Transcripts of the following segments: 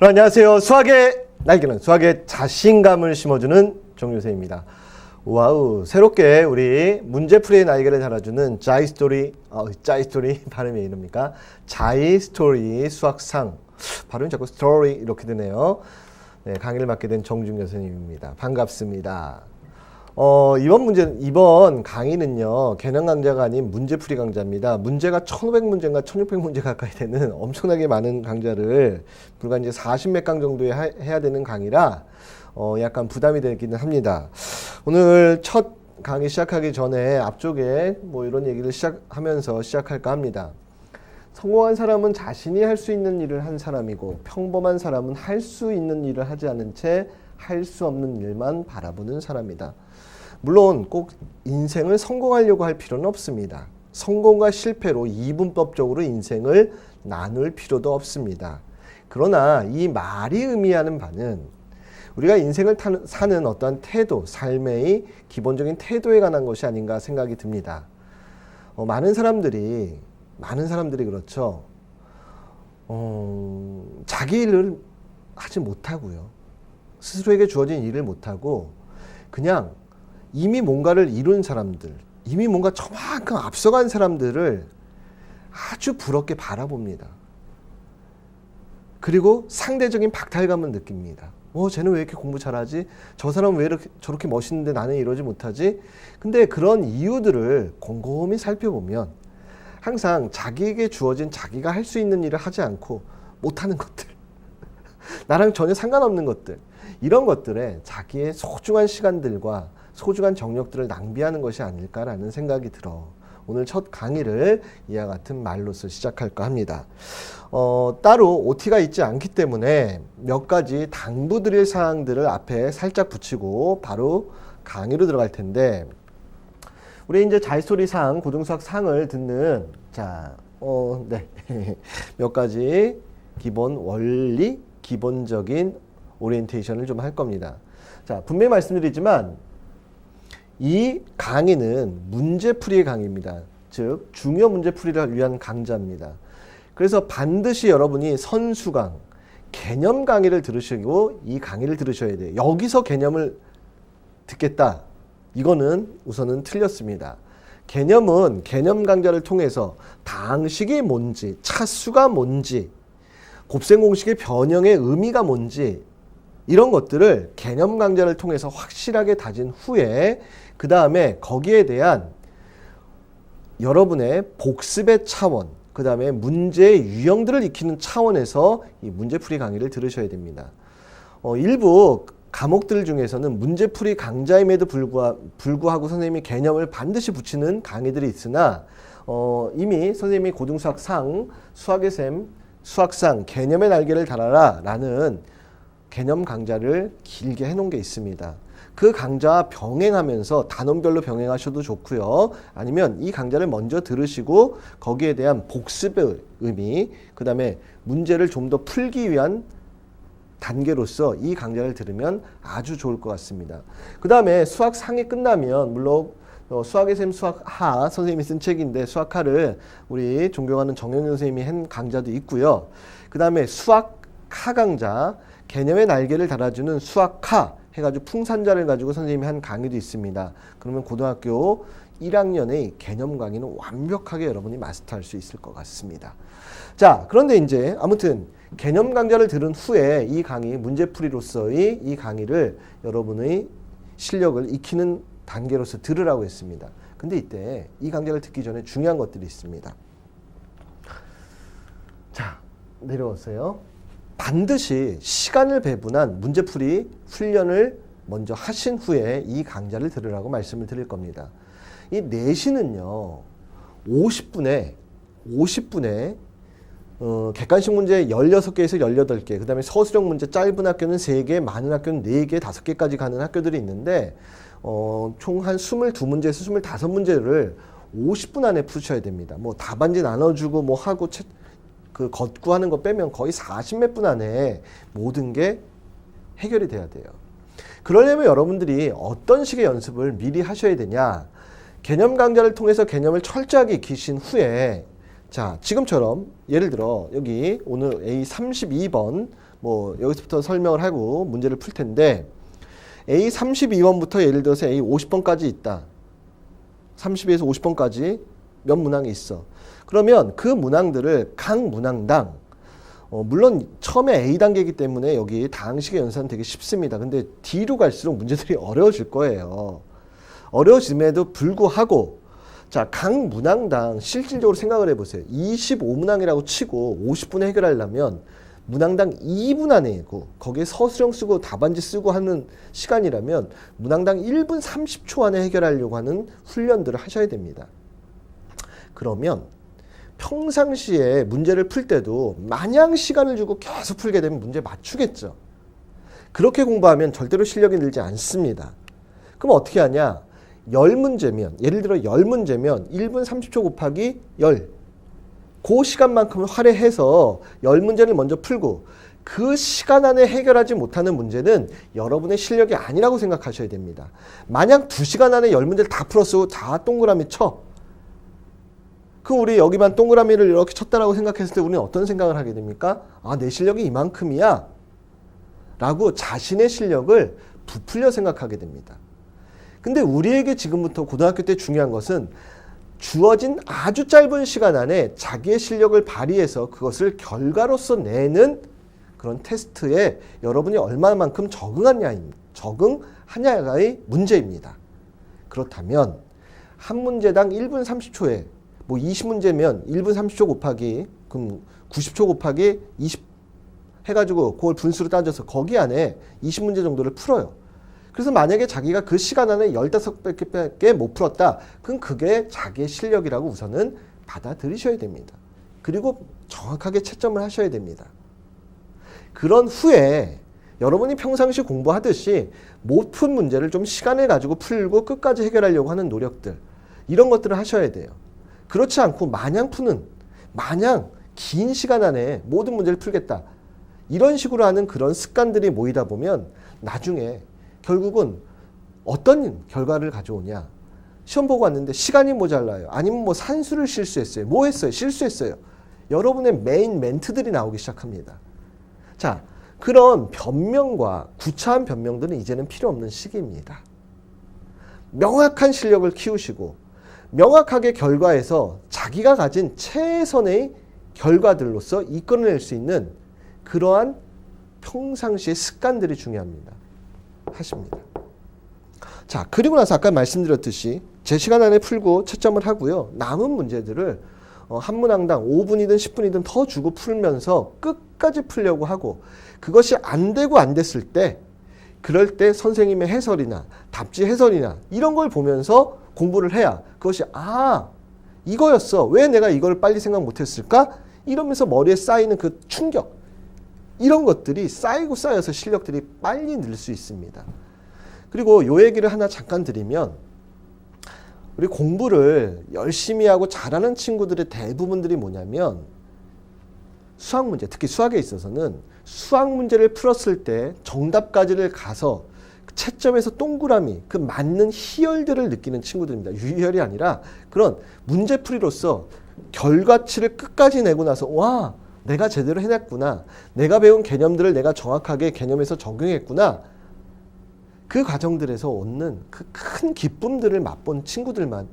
안녕하세요. 수학의 날개는 수학의 자신감을 심어주는 정유세입니다. 와우, 새롭게 우리 문제풀이의 날개를 달아주는 자이스토리 발음이 이럽니까? 자이스토리 수학상, 발음이 자꾸 스토리 이렇게 되네요. 네, 강의를 맡게 된 정준 교수님입니다. 반갑습니다. 이번 강의는요, 개념 강좌가 아닌 문제풀이 강좌입니다. 문제가 1500문제인가 1600문제 가까이 되는 엄청나게 많은 강좌를 불과 이제 40몇 강 정도에 해야 되는 강의라 약간 부담이 되기는 합니다. 오늘 첫 강의 시작하기 전에 앞쪽에 뭐 이런 얘기를 시작하면서 시작할까 합니다. 성공한 사람은 자신이 할 수 있는 일을 한 사람이고, 평범한 사람은 할 수 있는 일을 하지 않은 채 할 수 없는 일만 바라보는 사람이다. 물론 꼭 인생을 성공하려고 할 필요는 없습니다. 성공과 실패로 이분법적으로 인생을 나눌 필요도 없습니다. 그러나 이 말이 의미하는 바는 우리가 인생을 사는 어떠한 태도, 삶의 기본적인 태도에 관한 것이 아닌가 생각이 듭니다. 많은 사람들이 그렇죠. 자기 일을 하지 못하고요. 스스로에게 주어진 일을 못하고 그냥 이미 뭔가를 이룬 사람들, 이미 뭔가 저만큼 앞서간 사람들을 아주 부럽게 바라봅니다. 그리고 상대적인 박탈감을 느낍니다. 쟤는 왜 이렇게 공부 잘하지? 저 사람은 왜 이렇게 저렇게 멋있는데 나는 이러지 못하지? 근데 그런 이유들을 곰곰이 살펴보면 항상 자기에게 주어진 자기가 할 수 있는 일을 하지 않고 못하는 것들, 나랑 전혀 상관없는 것들, 이런 것들에 자기의 소중한 시간들과 소중한 정력들을 낭비하는 것이 아닐까라는 생각이 들어 오늘 첫 강의를 이와 같은 말로서 시작할까 합니다. 따로 OT가 있지 않기 때문에 몇 가지 당부드릴 사항들을 앞에 살짝 붙이고 바로 강의로 들어갈 텐데, 우리 이제 자이스토리 상, 고등수학 상을 듣는 몇 가지 기본 원리, 기본적인 오리엔테이션을 좀 할 겁니다. 자, 분명히 말씀드리지만 이 강의는 문제풀이의 강의입니다. 즉 중요 문제풀이를 위한 강좌입니다. 그래서 반드시 여러분이 선수강, 개념 강의를 들으시고 이 강의를 들으셔야 돼요. 여기서 개념을 듣겠다, 이거는 우선은 틀렸습니다. 개념은 개념 강좌를 통해서 당식이 뭔지, 차수가 뭔지, 곱셈 공식의 변형의 의미가 뭔지, 이런 것들을 개념 강좌를 통해서 확실하게 다진 후에 그 다음에 거기에 대한 여러분의 복습의 차원, 그 다음에 문제의 유형들을 익히는 차원에서 이 문제풀이 강의를 들으셔야 됩니다. 일부 과목들 중에서는 문제풀이 강좌임에도 불구하고 선생님이 개념을 반드시 붙이는 강의들이 있으나 이미 선생님이 고등수학 상, 수학의 샘, 수학상, 개념의 날개를 달아라 라는 개념 강좌를 길게 해놓은 게 있습니다. 그 강좌와 병행하면서 단원별로 병행하셔도 좋고요. 아니면 이 강좌를 먼저 들으시고 거기에 대한 복습의 의미, 그 다음에 문제를 좀 더 풀기 위한 단계로서 이 강좌를 들으면 아주 좋을 것 같습니다. 그 다음에 수학상이 끝나면 물론 수학의 샘 수학하 선생님이 쓴 책인데 수학하를 우리 존경하는 정영현 선생님이 한 강좌도 있고요. 그 다음에 수학하 강좌, 개념의 날개를 달아주는 수학하 해가지고 풍산자를 가지고 선생님이 한 강의도 있습니다. 그러면 고등학교 1학년의 개념 강의는 완벽하게 여러분이 마스터할 수 있을 것 같습니다. 자, 그런데 이제 아무튼 개념 강좌를 들은 후에 이 강의, 문제풀이로서의 이 강의를 여러분의 실력을 익히는 단계로서 들으라고 했습니다. 근데 이때 이 강좌를 듣기 전에 중요한 것들이 있습니다. 자, 내려오세요. 반드시 시간을 배분한 문제풀이 훈련을 먼저 하신 후에 이 강좌를 들으라고 말씀을 드릴 겁니다. 이 내신은요, 50분에 객관식 문제 16개에서 18개, 그 다음에 서술형 문제 짧은 학교는 3개, 많은 학교는 4개, 5개까지 가는 학교들이 있는데 총 한 22문제에서 25문제를 50분 안에 푸셔야 됩니다. 뭐 답안지 나눠주고 뭐 하고 그 걷고 하는 거 빼면 거의 40몇 분 안에 모든 게 해결이 돼야 돼요. 그러려면 여러분들이 어떤 식의 연습을 미리 하셔야 되냐, 개념 강좌를 통해서 개념을 철저하게 익히신 후에 자, 지금처럼 예를 들어 여기 오늘 A32번 뭐 여기서부터 설명을 하고 문제를 풀 텐데 A 32번부터 예를 들어서 A 50번까지 있다. 32에서 50번까지 몇 문항이 있어. 그러면 그 문항들을 각 문항당 물론 처음에 A 단계이기 때문에 여기 다항식의 연산은 되게 쉽습니다. 근데 뒤로 갈수록 문제들이 어려워질 거예요. 어려워짐에도 불구하고 자, 각 문항당 실질적으로 생각을 해보세요. 25문항이라고 치고 50분에 해결하려면 문항당 2분 안에고 거기에 서술형 쓰고 답안지 쓰고 하는 시간이라면 문항당 1분 30초 안에 해결하려고 하는 훈련들을 하셔야 됩니다. 그러면 평상시에 문제를 풀 때도 마냥 시간을 주고 계속 풀게 되면 문제 맞추겠죠. 그렇게 공부하면 절대로 실력이 늘지 않습니다. 그럼 어떻게 하냐? 10문제면 예를 들어 10문제면 1분 30초 곱하기 10 그 시간만큼을 할애해서 10문제를 먼저 풀고 그 시간 안에 해결하지 못하는 문제는 여러분의 실력이 아니라고 생각하셔야 됩니다. 만약 2시간 안에 10문제를 다 풀었어. 다 동그라미 쳐. 그럼 우리 여기만 동그라미를 이렇게 쳤다라고 생각했을 때 우리는 어떤 생각을 하게 됩니까? 아, 내 실력이 이만큼이야. 라고 자신의 실력을 부풀려 생각하게 됩니다. 근데 우리에게 지금부터 고등학교 때 중요한 것은 주어진 아주 짧은 시간 안에 자기의 실력을 발휘해서 그것을 결과로서 내는 그런 테스트에 여러분이 얼마만큼 적응하냐의 문제입니다. 그렇다면 한 문제당 1분 30초에 뭐 20문제면 1분 30초 곱하기 그럼 90초 곱하기 20 해가지고 그걸 분수로 따져서 거기 안에 20문제 정도를 풀어요. 그래서 만약에 자기가 그 시간 안에 15개밖에 못 풀었다. 그럼 그게 자기의 실력이라고 우선은 받아들이셔야 됩니다. 그리고 정확하게 채점을 하셔야 됩니다. 그런 후에 여러분이 평상시 공부하듯이 못 푼 문제를 좀 시간을 가지고 풀고 끝까지 해결하려고 하는 노력들 이런 것들을 하셔야 돼요. 그렇지 않고 마냥 긴 시간 안에 모든 문제를 풀겠다. 이런 식으로 하는 그런 습관들이 모이다 보면 나중에 결국은 어떤 결과를 가져오냐. 시험 보고 왔는데 시간이 모자라요. 아니면 뭐 산수를 실수했어요. 뭐 했어요? 실수했어요. 여러분의 메인 멘트들이 나오기 시작합니다. 자, 그런 변명과 구차한 변명들은 이제는 필요 없는 시기입니다. 명확한 실력을 키우시고 명확하게 결과에서 자기가 가진 최선의 결과들로서 이끌어낼 수 있는 그러한 평상시의 습관들이 중요합니다. 하십니다. 자, 그리고 나서 아까 말씀드렸듯이 제 시간 안에 풀고 채점을 하고요. 남은 문제들을 한 문항당 5분이든 10분이든 더 주고 풀면서 끝까지 풀려고 하고 그것이 안 되고 안 됐을 때 그럴 때 선생님의 해설이나 답지 해설이나 이런 걸 보면서 공부를 해야 그것이 이거였어. 왜 내가 이걸 빨리 생각 못했을까? 이러면서 머리에 쌓이는 그 충격 이런 것들이 쌓이고 쌓여서 실력들이 빨리 늘 수 있습니다. 그리고 요 얘기를 하나 잠깐 드리면 우리 공부를 열심히 하고 잘하는 친구들의 대부분들이 뭐냐면 수학 문제, 특히 수학에 있어서는 수학 문제를 풀었을 때 정답까지를 가서 채점에서 동그라미, 그 맞는 희열들을 느끼는 친구들입니다. 유희열이 아니라 그런 문제풀이로서 결과치를 끝까지 내고 나서 와, 내가 제대로 해냈구나. 내가 배운 개념들을 내가 정확하게 개념에서 적용했구나. 그 과정들에서 얻는 그 큰 기쁨들을 맛본 친구들만이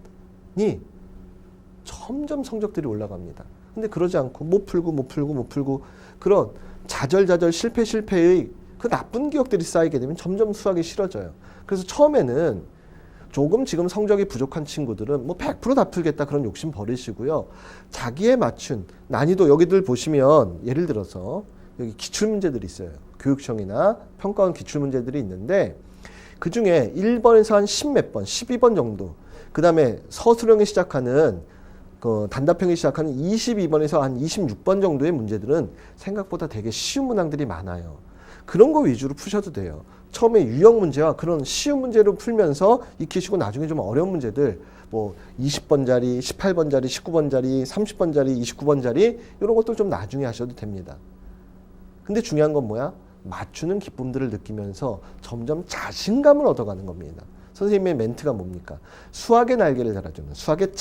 점점 성적들이 올라갑니다. 근데 그러지 않고 못 풀고 그런 좌절좌절 실패의 그 나쁜 기억들이 쌓이게 되면 점점 수학이 싫어져요. 그래서 처음에는 조금 지금 성적이 부족한 친구들은 뭐 100% 다 풀겠다 그런 욕심 버리시고요. 자기에 맞춘 난이도 여기들 보시면 예를 들어서 여기 기출문제들이 있어요. 교육청이나 평가원 기출문제들이 있는데 그 중에 1번에서 한 10몇 번, 12번 정도 그 다음에 서술형이 시작하는 그 단답형이 시작하는 22번에서 한 26번 정도의 문제들은 생각보다 되게 쉬운 문항들이 많아요. 그런 거 위주로 푸셔도 돼요. 처음에 유형 문제와 그런 쉬운 문제로 풀면서 익히시고 나중에 좀 어려운 문제들 뭐 20번짜리, 18번짜리, 19번짜리, 30번짜리, 29번짜리 이런 것도 좀 나중에 하셔도 됩니다. 근데 중요한 건 뭐야? 맞추는 기쁨들을 느끼면서 점점 자신감을 얻어가는 겁니다. 선생님의 멘트가 뭡니까? 수학의 날개를 달아주는 수학의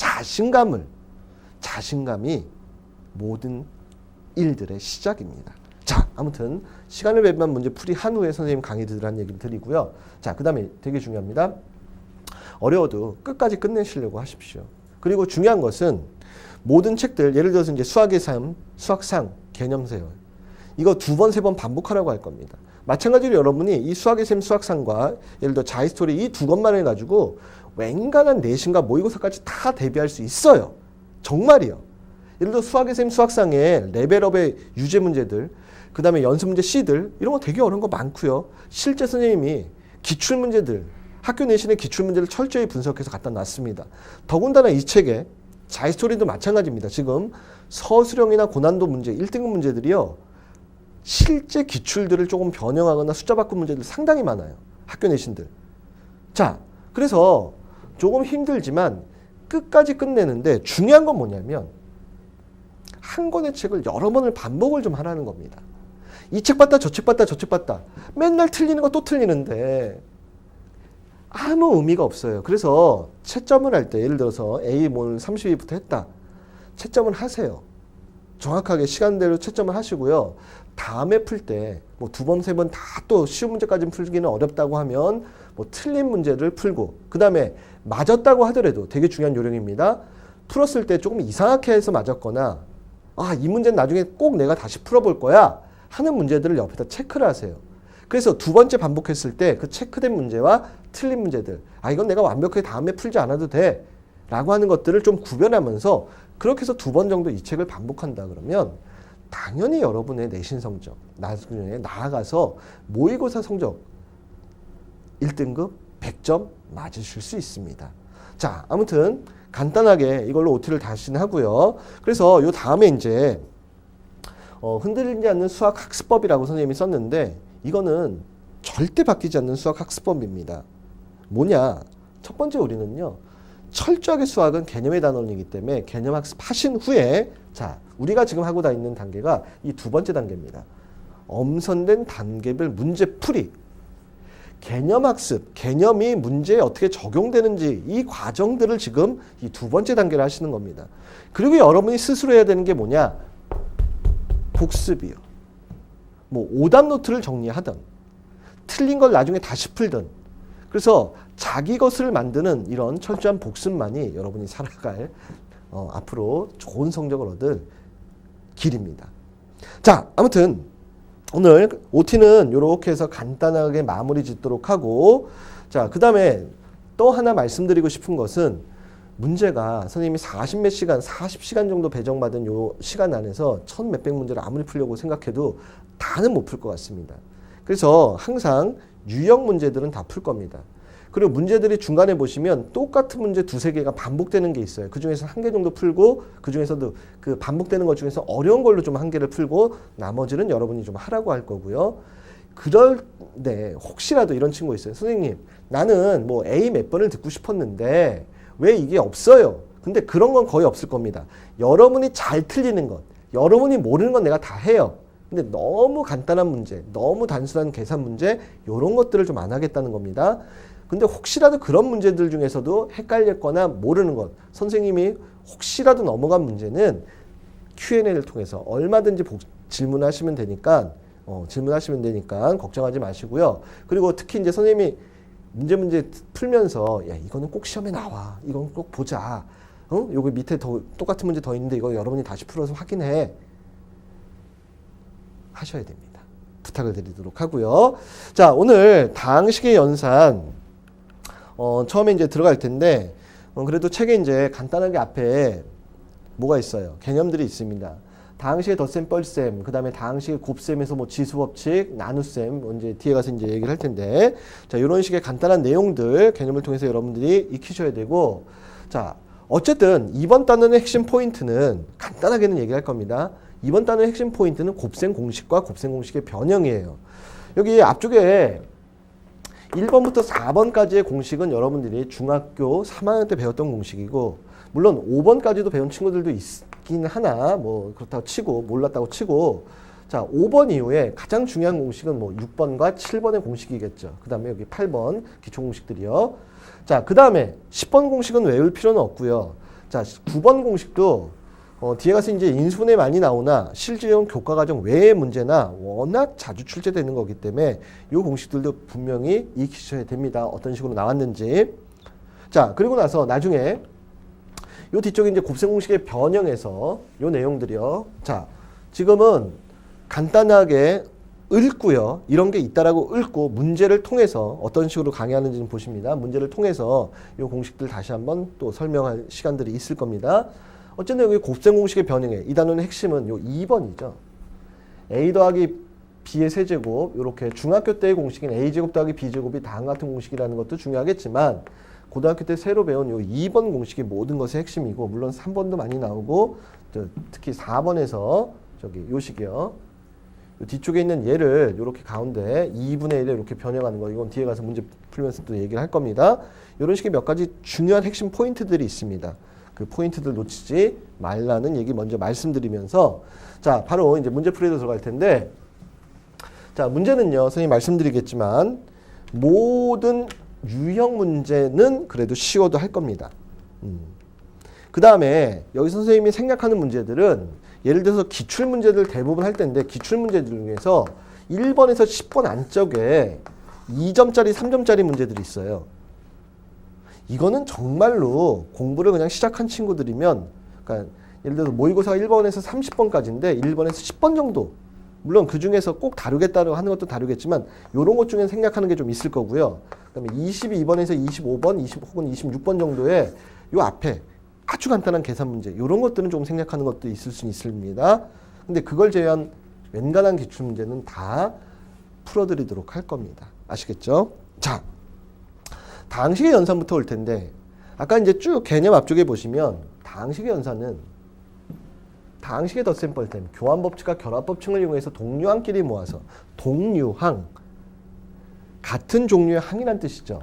자신감이 모든 일들의 시작입니다. 자, 아무튼 시간을 배분한 문제 풀이한 후에 선생님 강의 들으라는 얘기를 드리고요. 자, 그 다음에 되게 중요합니다. 어려워도 끝까지 끝내시려고 하십시오. 그리고 중요한 것은 모든 책들, 예를 들어서 이제 수학의 삶, 수학상, 개념세요. 이거 2번, 3번 반복하라고 할 겁니다. 마찬가지로 여러분이 이 수학의 셈, 수학상과 예를 들어 자히스토리 이 2권만 해가지고 웬간한 내신과 모의고사까지 다 대비할 수 있어요. 정말이요. 예를 들어 수학의 셈, 수학상의 레벨업의 유제 문제들, 그 다음에 연습 문제 C들 이런 거 되게 어려운 거 많고요. 실제 선생님이 기출 문제들, 학교 내신의 기출 문제를 철저히 분석해서 갖다 놨습니다. 더군다나 이 책에 자히스토리도 마찬가지입니다. 지금 서술형이나 고난도 문제, 1등급 문제들이요. 실제 기출들을 조금 변형하거나 숫자 바꾼 문제들 상당히 많아요. 학교 내신들. 자, 그래서 조금 힘들지만 끝까지 끝내는데 중요한 건 뭐냐면 한 권의 책을 여러 번을 반복을 좀 하라는 겁니다. 이 책 봤다 저 책 봤다 저 책 봤다 맨날 틀리는 거 또 틀리는데 아무 의미가 없어요. 그래서 채점을 할 때 예를 들어서 A 오늘 32부터 했다. 채점을 하세요. 정확하게 시간대로 채점을 하시고요. 다음에 풀 때 뭐 2번, 3번 다 또 쉬운 문제까지 풀기는 어렵다고 하면 뭐 틀린 문제를 풀고 그 다음에 맞았다고 하더라도 되게 중요한 요령입니다. 풀었을 때 조금 이상하게 해서 맞았거나 아, 이 문제는 나중에 꼭 내가 다시 풀어볼 거야 하는 문제들을 옆에다 체크를 하세요. 그래서 2번째 반복했을 때 그 체크된 문제와 틀린 문제들 아, 이건 내가 완벽하게 다음에 풀지 않아도 돼 라고 하는 것들을 좀 구별하면서 그렇게 해서 2번 정도 이 책을 반복한다 그러면 당연히 여러분의 내신 성적 나중에 나아가서 모의고사 성적 1등급 100점 맞으실 수 있습니다. 자, 아무튼 간단하게 이걸로 OT를 다시는 하고요. 그래서 요 다음에 이제 흔들리지 않는 수학 학습법이라고 선생님이 썼는데 이거는 절대 바뀌지 않는 수학 학습법입니다. 뭐냐? 첫 번째 우리는요. 철저하게 수학은 개념의 단원이기 때문에 개념 학습하신 후에 자, 우리가 지금 하고 있는 단계가 이 2번째 단계입니다. 엄선된 단계별 문제 풀이. 개념 학습, 개념이 문제에 어떻게 적용되는지 이 과정들을 지금 이 2번째 단계를 하시는 겁니다. 그리고 여러분이 스스로 해야 되는 게 뭐냐? 복습이요. 뭐 오답 노트를 정리하든 틀린 걸 나중에 다시 풀든 그래서 자기 것을 만드는 이런 철저한 복습만이 여러분이 살아갈 앞으로 좋은 성적을 얻을 길입니다. 자, 아무튼 오늘 OT는 이렇게 해서 간단하게 마무리 짓도록 하고 자, 그 다음에 또 하나 말씀드리고 싶은 것은 문제가 선생님이 40몇 시간, 40시간 정도 배정받은 요 시간 안에서 1000몇백 문제를 아무리 풀려고 생각해도 다는 못 풀 것 같습니다. 그래서 항상 유형 문제들은 다 풀 겁니다. 그리고 문제들이 중간에 보시면 똑같은 문제 2-3개가 반복되는 게 있어요. 그 중에서 1개 정도 풀고 그 중에서도 그 반복되는 것 중에서 어려운 걸로 좀 1개를 풀고 나머지는 여러분이 좀 하라고 할 거고요. 그런데 혹시라도 이런 친구 있어요. 선생님, 나는 뭐 A 몇 번을 듣고 싶었는데 왜 이게 없어요? 근데 그런 건 거의 없을 겁니다. 여러분이 잘 틀리는 것, 여러분이 모르는 건 내가 다 해요. 근데 너무 간단한 문제, 너무 단순한 계산 문제 이런 것들을 좀 안 하겠다는 겁니다. 근데 혹시라도 그런 문제들 중에서도 헷갈렸거나 모르는 것, 선생님이 혹시라도 넘어간 문제는 Q&A를 통해서 얼마든지 질문하시면 되니까 걱정하지 마시고요. 그리고 특히 이제 선생님이 문제 풀면서 야, 이거는 꼭 시험에 나와. 이건 꼭 보자. 여기 밑에 더 똑같은 문제 더 있는데 이거 여러분이 다시 풀어서 확인해. 하셔야 됩니다. 부탁을 드리도록 하고요. 자, 오늘 다항식의 연산 처음에 이제 들어갈 텐데 그래도 책에 이제 간단하게 앞에 뭐가 있어요? 개념들이 있습니다. 다항식의 덧셈, 뻘셈, 그 다음에 다항식의 곱셈에서 뭐 지수법칙, 나눗셈, 이제 뒤에 가서 이제 얘기를 할 텐데, 자, 이런 식의 간단한 내용들, 개념을 통해서 여러분들이 익히셔야 되고, 자, 어쨌든 이번 단원의 핵심 포인트는 간단하게는 얘기할 겁니다. 이번 단원의 핵심 포인트는 곱셈 공식과 곱셈 공식의 변형이에요. 여기 앞쪽에 1번부터 4번까지의 공식은 여러분들이 중학교 3학년 때 배웠던 공식이고, 물론 5번까지도 배운 친구들도 있긴 하나, 뭐 그렇다고 치고, 몰랐다고 치고, 자, 5번 이후에 가장 중요한 공식은 뭐 6번과 7번의 공식이겠죠. 그 다음에 여기 8번 기초 공식들이요. 자, 그 다음에 10번 공식은 외울 필요는 없고요. 자, 9번 공식도 뒤에 가서 이제 인수분해 많이 나오나 실질적인 교과과정 외의 문제나 워낙 자주 출제되는 거기 때문에 이 공식들도 분명히 익히셔야 됩니다. 어떤 식으로 나왔는지. 자, 그리고 나서 나중에 요 뒤쪽에 이제 곱셈 공식의 변형에서 요 내용들이요. 자, 지금은 간단하게 읊고요. 이런 게 있다라고 읊고 문제를 통해서 어떤 식으로 강의하는지는 보십니다. 문제를 통해서 요 공식들 다시 한번 또 설명할 시간들이 있을 겁니다. 어쨌든 여기 곱셈 공식의 변형에 이 단원의 핵심은 요 2번이죠. a 더하기 b의 세제곱, 이렇게 중학교 때의 공식인 a제곱 더하기 b제곱이 다음 같은 공식이라는 것도 중요하겠지만 고등학교 때 새로 배운 요 2번 공식이 모든 것의 핵심이고, 물론 3번도 많이 나오고 특히 4번에서 저기 요 식이요. 요 뒤쪽에 있는 얘를 이렇게 가운데 2분의 1에 이렇게 변형하는 거, 이건 뒤에 가서 문제 풀면서 또 얘기를 할 겁니다. 이런 식의 몇 가지 중요한 핵심 포인트들이 있습니다. 그 포인트들 놓치지 말라는 얘기 먼저 말씀드리면서, 자, 바로 이제 문제 풀이로 들어갈 텐데, 자, 문제는요, 선생님 말씀드리겠지만 모든 유형 문제는 그래도 쉬워도 할 겁니다. 그 다음에 여기 선생님이 생각하는 문제들은 예를 들어서 기출 문제들 대부분 할 텐데, 기출 문제들 중에서 1번에서 10번 안쪽에 2점짜리, 3점짜리 문제들이 있어요. 이거는 정말로 공부를 그냥 시작한 친구들이면, 그러니까 예를 들어서 모의고사가 1번에서 30번까지인데 1번에서 10번 정도, 물론 그 중에서 꼭 다루겠다고 하는 것도 다루겠지만 이런 것 중에 생각하는 게 좀 있을 거고요. 그다음에 22번에서 25번, 20 혹은 26번 정도에 요 앞에 아주 간단한 계산 문제, 이런 것들은 좀 생각하는 것도 있을 수 있습니다. 근데 그걸 제외한 웬간한 기출 문제는 다 풀어드리도록 할 겁니다. 아시겠죠? 자, 다항식의 연산부터 올 텐데, 아까 이제 쭉 개념 앞쪽에 보시면 다항식의 연산은 다항식의 덧셈벌셈, 교환법칙과 결합법칙을 이용해서 동류항끼리 모아서, 동류항, 같은 종류의 항이란 뜻이죠.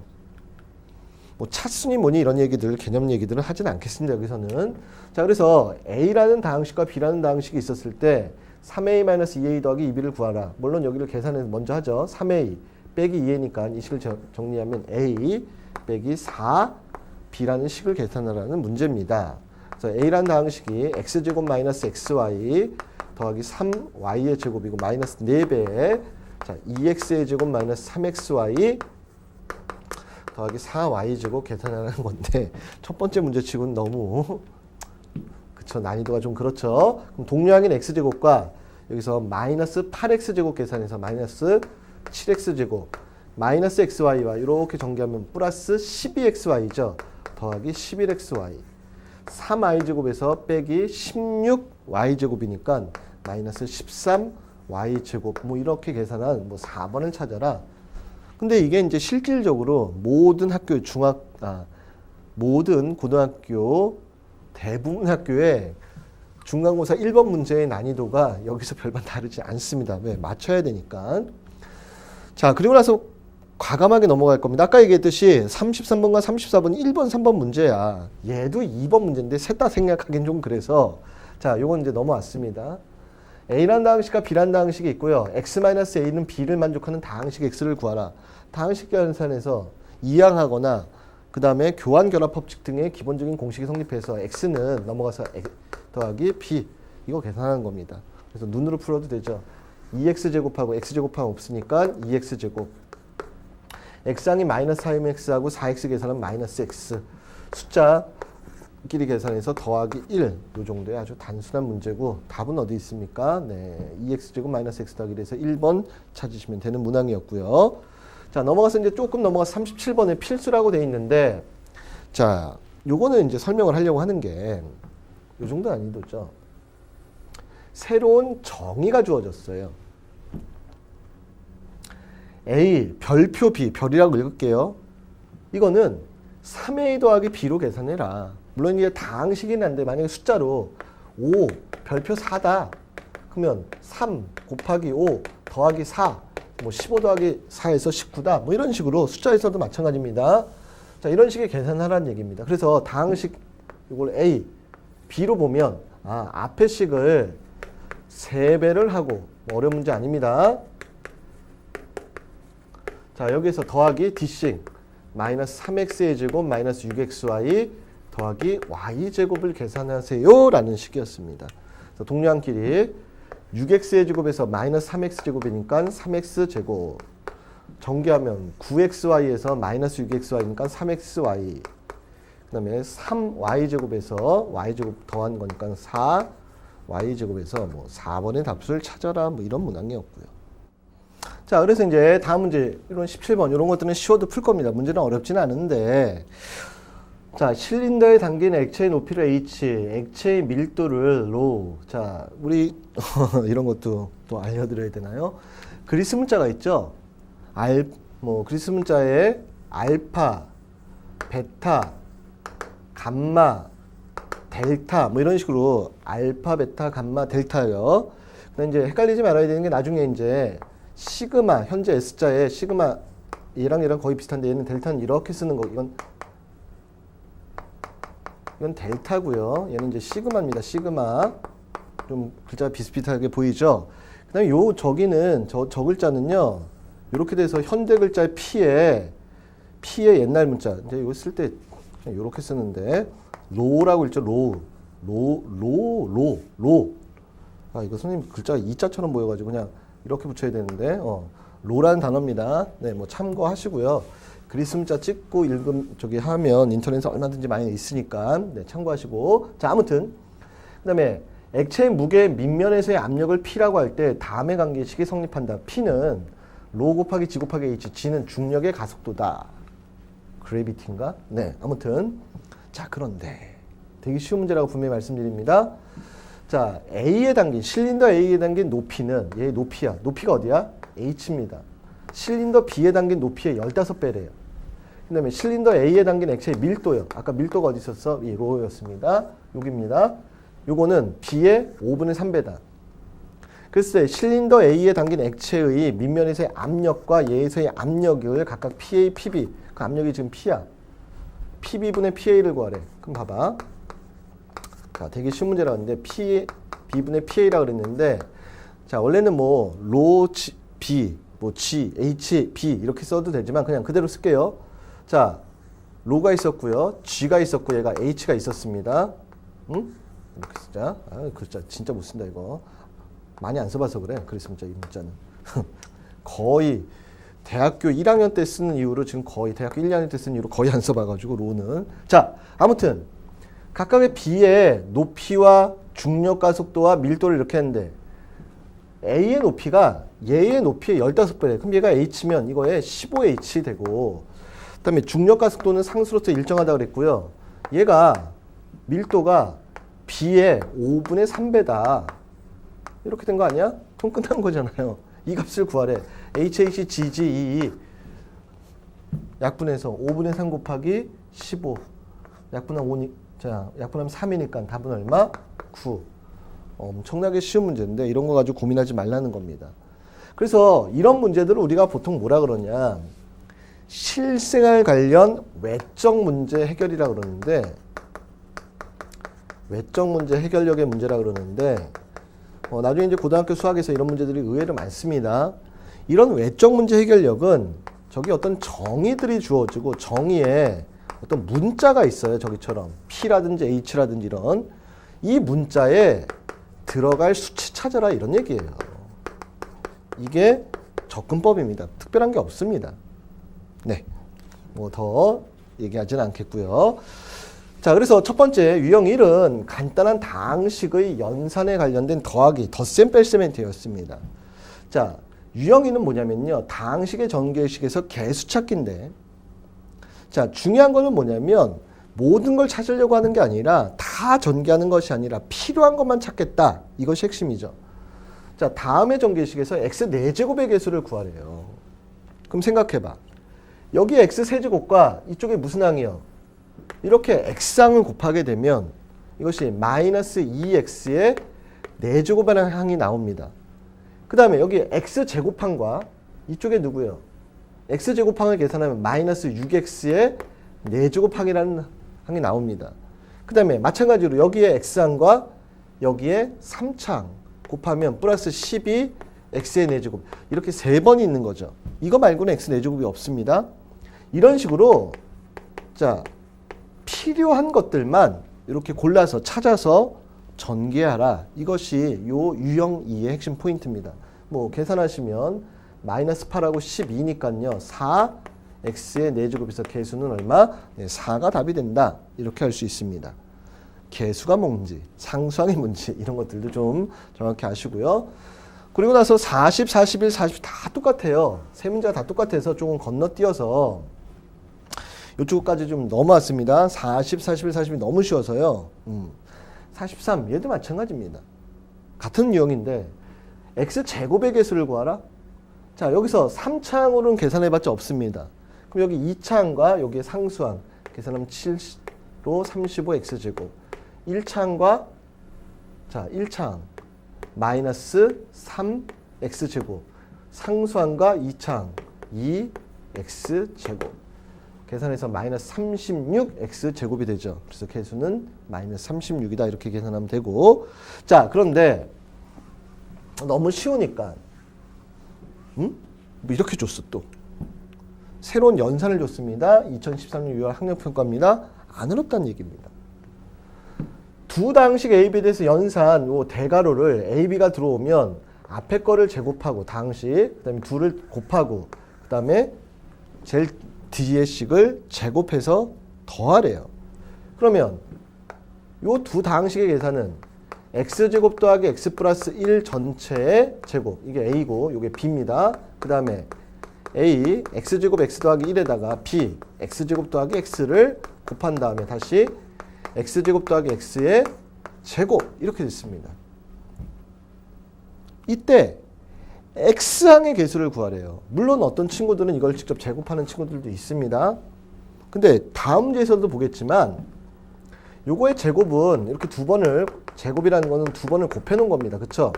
뭐 차순위 뭐니 이런 얘기들, 개념 얘기들은 하진 않겠습니다. 여기서는. 자, 그래서 A라는 다항식과 B라는 다항식이 있었을 때 3A-2A 더하기 2B를 구하라. 물론 여기를 계산해서 먼저 하죠. 3A 빼기 2A니까 이 식을 정리하면 A 빼기 4B라는 식을 계산하라는 문제입니다. 그래서 A라는 다항식이 X제곱 마이너스 XY 더하기 3Y의 제곱이고 마이너스 4배, 자, 2X의 제곱 마이너스 3XY 더하기 4Y제곱 계산하는 건데, 첫 번째 문제치고는 너무 그쵸, 난이도가 좀 그렇죠. 그럼 동류항인 X제곱과 여기서 마이너스 8X제곱 계산해서 마이너스 7X제곱 마이너스 XY와 이렇게 전개하면 플러스 12XY죠. 더하기 11XY 3Y제곱에서 빼기 16Y제곱이니까 마이너스 13Y제곱, 뭐 이렇게 계산한 뭐 4번을 찾아라. 근데 이게 이제 실질적으로 모든 학교 모든 고등학교 대부분 학교에 중간고사 1번 문제의 난이도가 여기서 별반 다르지 않습니다. 왜? 맞춰야 되니까. 자, 그리고 나서 과감하게 넘어갈 겁니다. 아까 얘기했듯이 33번과 34번 1번, 3번 문제야. 얘도 2번 문제인데 셋 다 생략하기는 좀 그래서, 자, 요건 이제 넘어왔습니다. A라는 다항식과 B라는 다항식이 있고요. X-A는 B를 만족하는 다항식 X를 구하라. 다항식 계산에서 이항하거나 그 다음에 교환 결합 법칙 등의 기본적인 공식이 성립해서 X는 넘어가서 더하기 B, 이거 계산하는 겁니다. 그래서 눈으로 풀어도 되죠. 2X제곱하고 X제곱하고 없으니까 2X제곱, X항이 마이너스 4면 X하고 4X 계산하면 마이너스 X, 숫자끼리 계산해서 더하기 1, 요 정도의 아주 단순한 문제고, 답은 어디 있습니까? 네, 2X제곱 마이너스 X 더하기 1에서 1번 찾으시면 되는 문항이었고요. 자, 넘어가서 이제 조금 넘어가서 37번에 필수라고 돼 있는데, 자, 요거는 이제 설명을 하려고 하는 게 요 정도 난이도죠. 새로운 정의가 주어졌어요. A, 별표 B, 별이라고 읽을게요. 이거는 3A 더하기 B로 계산해라. 물론 이게 다항식이긴 한데 만약에 숫자로 5, 별표 4다. 그러면 3 곱하기 5 더하기 4, 뭐 15 더하기 4에서 19다. 뭐 이런 식으로 숫자에서도 마찬가지입니다. 자, 이런 식의 계산하라는 얘기입니다. 그래서 다항식 이걸 A, B로 보면 앞에 식을 3배를 하고, 뭐 어려운 문제 아닙니다. 자, 여기서 더하기 D식 마이너스 3X의 제곱 마이너스 6XY 더하기 y제곱을 계산하세요 라는 식이었습니다. 그래서 동량끼리 6x의 제곱에서 마이너스 3x제곱이니까 3x제곱, 전개하면 9xy에서 마이너스 6xy니까 3xy, 그 다음에 3y제곱에서 y제곱 더한 거니까 4y제곱에서 뭐 4번의 답수를 찾아라 뭐 이런 문항이었고요. 자, 그래서 이제 다음 문제, 이런 17번 이런 것들은 쉬워도 풀 겁니다. 문제는 어렵지는 않은데, 자, 실린더에 담긴 액체의 높이를 h, 액체의 밀도를 rho. 자, 우리 이런 것도 또 알려드려야 되나요? 그리스 문자가 있죠. 그리스 문자에 알파, 베타, 감마, 델타 뭐 이런 식으로 알파, 베타, 감마, 델타요. 근데 이제 헷갈리지 말아야 되는 게 나중에 이제 시그마, 현재 S자에 시그마 얘랑 거의 비슷한데 얘는 델타는 이렇게 쓰는 거. 이건 델타고요. 얘는 이제 시그마입니다. 시그마. 좀 글자가 비슷비슷하게 보이죠? 그 다음에 저기는 저 글자는요. 이렇게 돼서 현대 글자의 P의 옛날 문자. 이제 이거 쓸 때 그냥 이렇게 쓰는데 로라고 읽죠. 로. 아, 이거 선생님 글자가 이자처럼 보여가지고 그냥 이렇게 붙여야 되는데 로라는 단어입니다. 네, 뭐 참고하시고요. 그리스 문자 찍고 하면 인터넷에 얼마든지 많이 있으니까 네, 참고하시고. 자, 아무튼 그다음에 액체의 무게 밑면에서의 압력을 P라고 할 때 다음의 관계식이 성립한다. P는 로 곱하기 G 곱하기 H, G는 중력의 가속도다. 그래비티인가? 네, 아무튼 자, 그런데 되게 쉬운 문제라고 분명히 말씀드립니다. 자, A에 담긴 실린더 A에 담긴 높이는 얘 높이야. 높이가 어디야? H입니다. 실린더 B에 담긴 높이의 15배래요. 그 다음에 실린더 A에 담긴 액체의 밀도요. 아까 밀도가 어디 있었어? 이 로였습니다. 여기입니다. 요거는 B의 5분의 3배다. 글쎄 실린더 A에 담긴 액체의 밑면에서의 압력과 얘에서의 압력을 각각 PA, PB. 그 압력이 지금 P야. PB분의 PA를 구하래. 그럼 봐봐. 자, 되게 쉬운 문제라고 했는데 B분의 PA라 그랬는데, 자, 원래는 뭐 로 B, 뭐 G, H, B 이렇게 써도 되지만 그냥 그대로 쓸게요. 자, 로가 있었고요. G가 있었고 얘가 H가 있었습니다. 응? 이렇게 쓰자. 아, 글자 진짜 못 쓴다 이거. 많이 안 써봐서 그래. 그래서 문자 이 문자는 거의 대학교 1학년 때 쓰는 이후로 지금 거의 대학교 1, 2학년 때 쓰는 이후로 거의 안 써봐가지고 로는. 자, 아무튼 각각의 B의 높이와 중력 가속도와 밀도를 이렇게 했는데 A의 높이가 얘의 높이의 15배래. 그럼 얘가 H면 이거에 15H 되고, 그 다음에 중력 가속도는 상수로서 일정하다 그랬고요. 얘가 밀도가 B의 5분의 3배다. 이렇게 된 거 아니야? 그럼 끝난 거잖아요. 이 값을 구하래. HHGGEE 약분해서 5분의 3 곱하기 15 약분하면 5니, 자, 약분하면 3이니까 답은 얼마? 9. 엄청나게 쉬운 문제인데 이런 거 가지고 고민하지 말라는 겁니다. 그래서 이런 문제들을 우리가 보통 뭐라 그러냐, 실생활 관련 외적 문제 해결이라 그러는데, 외적 문제 해결력의 문제라 그러는데 나중에 이제 고등학교 수학에서 이런 문제들이 의외로 많습니다. 이런 외적 문제 해결력은 저기 어떤 정의들이 주어지고 정의에 어떤 문자가 있어요. 저기처럼 P라든지 H라든지 이런 이 문자에 들어갈 수치 찾아라 이런 얘기예요. 이게 접근법입니다. 특별한 게 없습니다. 네, 뭐 더 얘기하지는 않겠고요. 자, 그래서 첫 번째 유형 1은 간단한 다항식의 연산에 관련된 더하기, 덧셈 뺄셈 멘트였습니다. 자, 유형 2는 뭐냐면요, 다항식의 전개식에서 개수 찾기인데, 자, 중요한 거는 뭐냐면 모든 걸 찾으려고 하는 게 아니라 다 전개하는 것이 아니라 필요한 것만 찾겠다. 이것이 핵심이죠. 자, 다음의 전개식에서 x 4제곱의 개수를 구하래요. 그럼 생각해봐. 여기 x 세제곱과 이쪽에 무슨 항이요? 이렇게 x항을 곱하게 되면 이것이 마이너스 2x의 4제곱이라는 항이 나옵니다. 그 다음에 여기 x제곱항과 이쪽에 누구요? x제곱항을 계산하면 마이너스 6x의 4제곱항이라는 항이 나옵니다. 그 다음에 마찬가지로 여기에 x항과 여기에 3차항 곱하면 플러스 12 x의 4제곱, 이렇게 3번이 있는 거죠. 이거 말고는 x 4제곱이 없습니다. 이런 식으로 자, 필요한 것들만 이렇게 골라서 찾아서 전개하라. 이것이 요 유형 2의 핵심 포인트입니다. 뭐 계산하시면 마이너스 8하고 12니까요. 4 x의 4제곱에서 개수는 얼마? 네, 4가 답이 된다. 이렇게 할 수 있습니다. 개수가 뭔지, 상수항이 뭔지 이런 것들도 좀 정확히 아시고요. 그리고 나서 40, 41, 40 다 똑같아요. 세 문제가 다 똑같아서 조금 건너뛰어서 이쪽까지 좀 넘어왔습니다. 40, 41, 40이 너무 쉬워서요. 43 얘도 마찬가지입니다. 같은 유형인데 x제곱의 개수를 구하라. 자, 여기서 3차항으로는 계산해봤자 없습니다. 그럼 여기 2차항과 여기에 상수항 계산하면 7로 35x제곱. 1차항과 자 1차항 마이너스 3x제곱. 상수항과 2차항 2x제곱. 계산해서 마이너스 36x제곱이 되죠. 그래서 개수는 마이너스 36이다. 이렇게 계산하면 되고. 자, 그런데 너무 쉬우니까 뭐 이렇게 줬어 또. 새로운 연산을 줬습니다. 2013년 6월 학력평가입니다. 안 어렵다는 얘기입니다. 두 당식 AB에 대해서 연산 요 대괄호를 AB가 들어오면 앞에 거를 제곱하고 당식, 그 다음에 둘을 곱하고 그 다음에 제일 뒤의 식을 제곱해서 더하래요. 그러면 요 두 당식의 계산은 x제곱 더하기 x 플러스 1 전체의 제곱. 이게 a고 이게 b입니다. 그 다음에 a x제곱 x 더하기 1에다가 b x제곱 더하기 x를 곱한 다음에 다시 x제곱 더하기 x의 제곱 이렇게 됐습니다. 이때 x항의 개수를 구하래요. 물론 어떤 친구들은 이걸 직접 제곱하는 친구들도 있습니다. 근데 다음 문제에서도 보겠지만 요거의 제곱은 이렇게 두 번을 제곱이라는 거는 두 번을 곱해 놓은 겁니다. 그쵸?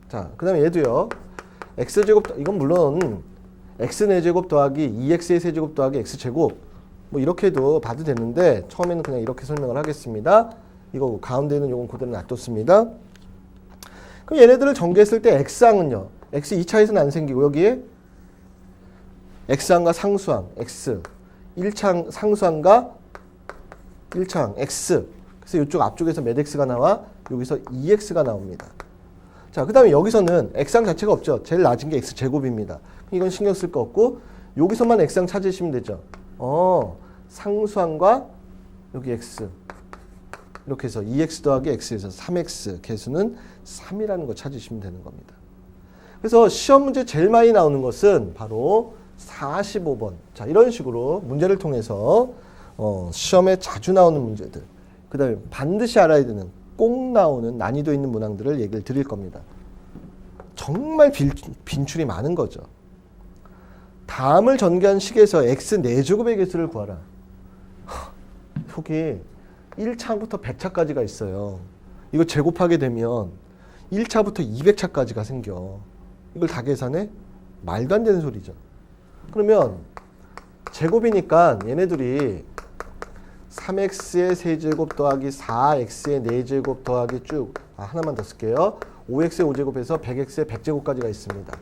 자, 그 다음에 얘도요. x제곱 이건 물론 x 4제곱 더하기 2x의 세제곱 더하기 x제곱 뭐 이렇게도 봐도 되는데 처음에는 그냥 이렇게 설명을 하겠습니다. 이거 가운데는 요건 그대로 놔뒀습니다. 그럼 얘네들을 전개했을 때 x항은요. x 2차에서는 안 생기고 여기에 x항과 상수항 x 1차항 상수항과 1차항 x 그래서 이쪽 앞쪽에서 몇 x가 나와? 여기서 2x가 나옵니다. 자, 그 다음에 여기서는 x항 자체가 없죠. 제일 낮은 게 x제곱입니다. 이건 신경 쓸 거 없고 여기서만 x항 찾으시면 되죠. 상수항과 여기 x 이렇게 해서 2x 더하기 x에서 3x 개수는 3이라는 거 찾으시면 되는 겁니다. 그래서 시험 문제 제일 많이 나오는 것은 바로 45번. 자, 이런 식으로 문제를 통해서 시험에 자주 나오는 문제들, 그 다음에 반드시 알아야 되는 꼭 나오는 난이도 있는 문항들을 얘기를 드릴 겁니다. 정말 빈출이 많은 거죠. 다음을 전개한 식에서 x 4제곱의 개수를 구하라. 여기 1차부터 100차까지가 있어요. 이거 제곱하게 되면 1차부터 200차까지가 생겨. 이걸 다 계산해? 말도 안 되는 소리죠. 그러면 제곱이니까 얘네들이 3x의 세제곱 더하기 4x의 4제곱 더하기 쭉 하나만 더 쓸게요. 5x의 5제곱에서 100x의 100제곱까지가 있습니다.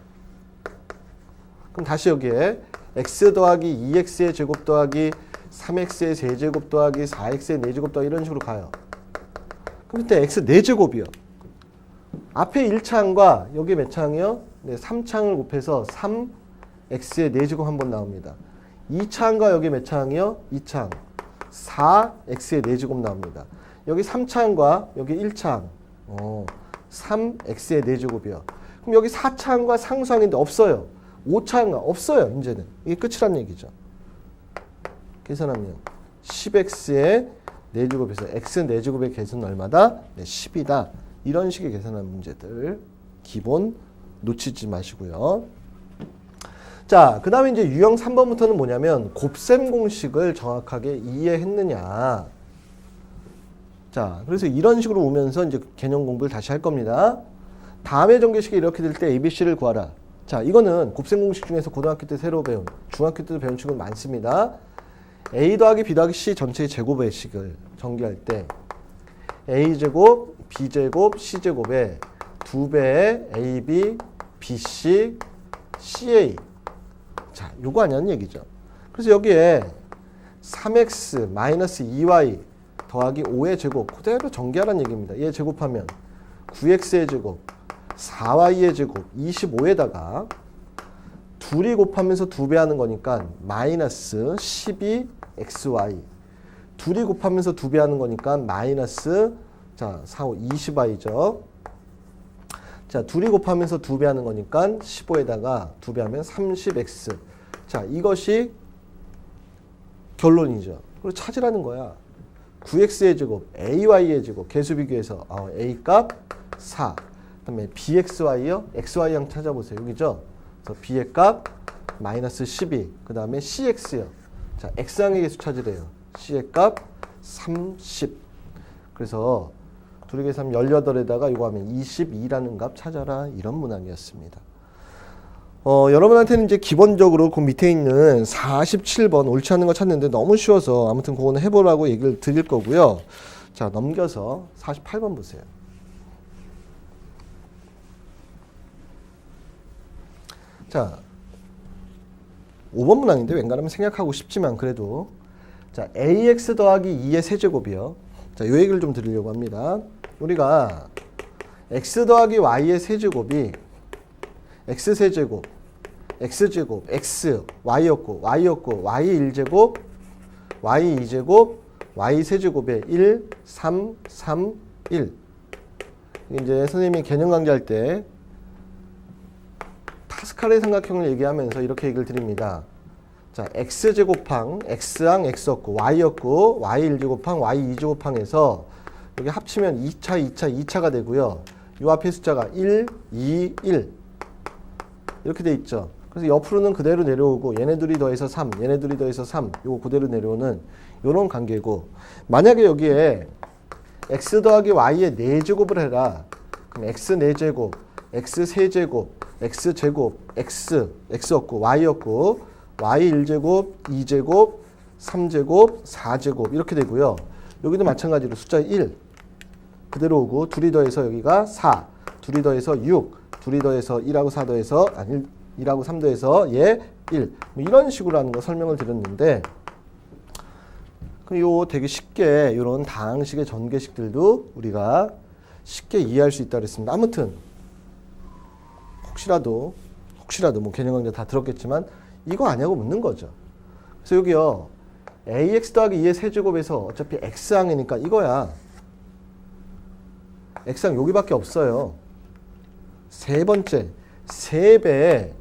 그럼 다시 여기에 x 더하기 2x의 제곱 더하기 3x의 세제곱 더하기 4x의 4제곱 더하기 이런 식으로 가요. 그럼 그때 x 4제곱이요. 앞에 1차항과 여기 몇 차항이요? 네, 3차항을 곱해서 3x의 4제곱 한 번 나옵니다. 2차항과 여기 몇 차항이요? 2차항. 4x의 4제곱 나옵니다. 여기 3차항과 여기 1차항. 3x의 4제곱이요. 그럼 여기 4차항과 상수항인데 없어요. 5차항과 없어요. 이제는. 이게 끝이란 얘기죠. 계산하면 10x의 4제곱에서 x 4제곱의 개수는 얼마다? 네, 10이다. 이런 식의 계산하는 문제들 기본 놓치지 마시고요. 자, 그 다음에 이제 유형 3번부터는 뭐냐면 곱셈 공식을 정확하게 이해했느냐. 자, 그래서 이런 식으로 오면서 이제 개념 공부를 다시 할 겁니다. 다음의 전개식이 이렇게 될 때 ABC를 구하라. 자, 이거는 곱셈 공식 중에서 고등학교 때 새로 배운, 중학교 때도 배운 친구 많습니다. A 더하기 B 더하기 C 전체의 제곱의 식을 전개할 때 A제곱, B제곱, C제곱에 2배의 AB, BC, CA. 자, 요거 아니냐는 얘기죠. 그래서 여기에 3x 마이너스 2y 더하기 5의 제곱 그대로 전개하라는 얘기입니다. 얘 제곱하면 9x의 제곱 4y의 제곱 25에다가 둘이 곱하면서 2배 하는 거니까 마이너스 12xy 둘이 곱하면서 2배 하는 거니까 마이너스 자 4, 5, 20y죠. 자 둘이 곱하면서 2배 하는 거니까 15에다가 2배 하면 30x 자 이것이 결론이죠. 그리고 찾으라는 거야. 9x의 제곱, ay의 제곱, 개수 비교해서 a 값 4. 그다음에 bxy요, xy양 찾아보세요. 여기죠. 그래서 b의 값 마이너스 12. 그다음에 cx요. 자, x양의 개수 찾으래요. c의 값 30. 그래서 둘이 계산하면 18에다가 이거 하면 22라는 값 찾아라. 이런 문항이었습니다. 여러분한테는 이제 기본적으로 그 밑에 있는 47번 옳지 않은 거 찾는데 너무 쉬워서 아무튼 그거는 해보라고 얘기를 드릴 거고요. 자, 넘겨서 48번 보세요. 자, 5번 문항인데 웬간하면 생략하고 싶지만 그래도 자, ax 더하기 2의 세제곱이요. 자, 요 얘기를 좀 드리려고 합니다. 우리가 x 더하기 y의 세제곱이 x세제곱, x제곱, x, y였고, y1제곱, y2제곱, y세제곱에 1, 3, 3, 1. 이제 선생님이 개념 강좌할 때 파스칼의 삼각형을 얘기하면서 이렇게 얘기를 드립니다. 자, x제곱항, x항, x였고, y였고, y1제곱항, y2제곱항에서 여기 합치면 2차가 되고요. 요 앞에 숫자가 1, 2, 1. 이렇게 돼 있죠. 그래서 옆으로는 그대로 내려오고 얘네들이 더해서 3, 얘네들이 더해서 3 요거 그대로 내려오는 요런 관계고 만약에 여기에 x 더하기 y의 4제곱을 해라. 그럼 x 4제곱, x 3제곱, x 제곱, x였고 y였고 y 1제곱, 2제곱, 3제곱, 4제곱 이렇게 되고요. 여기도 마찬가지로 숫자 1 그대로 오고 둘이 더해서 여기가 4, 둘이 더해서 6 둘이 더해서 1하고 4 더해서 1하고 3 더해서 얘 1. 뭐 이런 식으로 하는 거 설명을 드렸는데 요 되게 쉽게 이런 다항식의 전개식들도 우리가 쉽게 이해할 수 있다고 했습니다. 아무튼 혹시라도 뭐 개념 강좌 다 들었겠지만 이거 아니냐고 묻는 거죠. 그래서 여기요. ax 더하기 2의 세제곱에서 어차피 x항이니까 이거야. x항 여기밖에 없어요. 세 번째, 3배.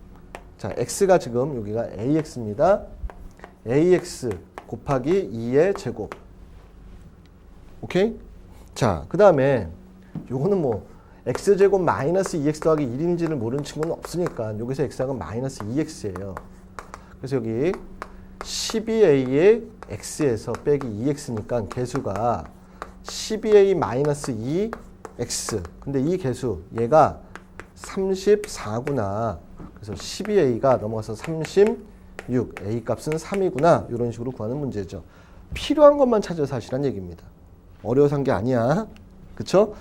자, x가 지금 여기가 ax입니다. ax 곱하기 2의 제곱. 오케이? 자, 그 다음에 요거는 뭐 x제곱 마이너스 2x 더하기 1인지를 모르는 친구는 없으니까 여기서 x항은 마이너스 2x예요. 그래서 여기 12a의 x에서 빼기 2x니까 개수가 12a 마이너스 2x. 근데 이 개수 얘가 34구나. 그래서 12a가 넘어가서 36, a 값은 3이구나. 이런 식으로 구하는 문제죠. 필요한 것만 찾아서 하시란 얘기입니다. 어려워서 한 게 아니야. 그쵸?